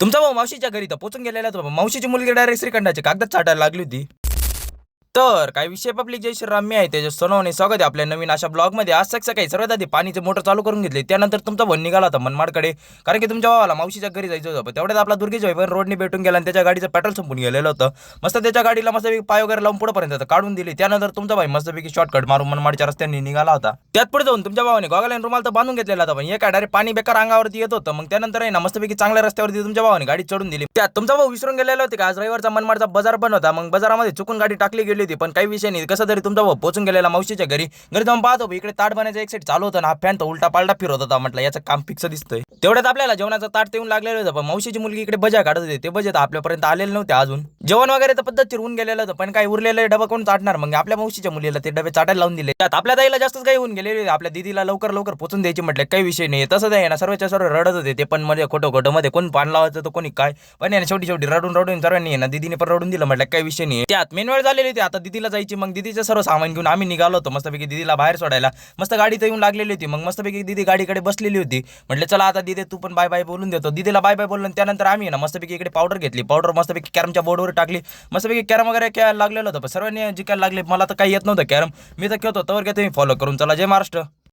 तुमचा भाऊ मावशीच्या घरी तर पोचून गेलेला होता. मावशीची मुलगी डायरेक्ट श्रीखंडाचे कागद चाटायला लागली होती. तर काय विषय पब्लिक जय श्रीराम, मी आहे तेजस सोनवणे. स्वागत आहे आपल्या नवीन अशा ब्लॉगमध्ये. आज सकाळी सर्वात आधी पाणीचे मोटर चालू करून घेतले. त्यानंतर तुमचा भाऊ निघाला होता मनमाडकडे, कारण की तुमच्या भावाला मावशीच्या घरी जायचं होतं. पण तेवढ्यात आपला दुर्गेश भाई पण रोडने भेटून गेला आणि त्याच्या गाडीचं पेट्रोल संपून गेलेलं होतं. मस्त त्याच्या गाडीला मस्तपैकी पाय वगैरे लावून पुढेपर्यंत काढून दिली. त्यानंतर तुमचा भाई मस्तपैकी शॉर्टकट मारून मनमाडच्या रस्त्याने निघाला होता. त्यात पुढे जाऊन तुमच्या भावाने गॉगल आणि रुमाल तर बांधून घेतलेला होता, पण हे काय डायरेक्ट पाणी बेकार अंगावरती येत होतं. मग त्यानंतर आहे ना मस्तपैकी चांगल्या रस्त्यावरती तुमच्या भावाने गाडी चढून दिली. त्यात तुमचा भाऊ विसरून गेलेला होता की आज रविवारचा मनमाडचा बाजार पण होता. मग बाजारामध्ये चुकून गाडी टाकली गेली होती, पण काही विषय नाही. कसं तरी तुमचा भाऊ पोचून गेलेला मावशीच्या घरी. घरी जाऊन पाहतो इकडे ताट बनायचं एक साईड चालू होतं ना, हा फॅन तर उलटा पालटा फिरत होता. म्हटलं याचं काम फिक्स दिसतंय. तेवढ्यात आपल्याला जेवणाचं ताट येऊन लागलेलं होतं, पण मावशीची मुलगी इकडे बजा काढत होते. ते बजेट आपल्यापर्यंत आलेले नव्हते अजून. जेवण वगैरे तर पद्धतशीर होऊन गेलेलं होतं, पण काही उरलेले डबा कोण चाटणार. मग आपल्या मावशीच्या मुलीला ते डबे चाटायला लावून दिले. त्यात आपल्या ताईला जास्तच काही होऊन गेलेले. आपल्या दीदीला लवकर लवकर पोचून द्यायची म्हटलं काही विषय नाही. तसं आहे ना, सर्वच्या सर्व रडत होते. ते पण मध्ये खोटं मध्ये कोण पान लावायचं तर कोणी काय, पण आहे ना शेवटी रडून सर्वांनी ना दीदीने पण रडून दिलं. म्हटलं काही विषय नाही. त्यात मेन वेळ झालेली होती आता दीदीला जायची. मग दीदीचं सर्व सामान घेऊन आम्ही निघालो होतो मस्तपैकी दीदीला बाहेर सोडायला. मस्त गाडी तर येऊन लागलेली होती. मग मस्तपैकी दीदी गाडीकडे बसलेली होती. म्हटलं चला आता दीदी तू पण बाय बाय बोलून देतो. दीदीला बाय बाय बोलून त्यानंतर आम्ही ना मस्तपैकी इकडे पावडर घेतली. पावडर मस्तपैकी कॅरमच्या बोर्डवर टाकली. मस्तपैकी कॅरम वगैरे खेळायला लागलेलं होतं. पण सर्वांनी जिंकायला लागले. मला तर काही येत नव्हतं कॅरम. मी तर खेळतो. तर तुम्ही फॉलो करून चला. जय महाराष्ट्र.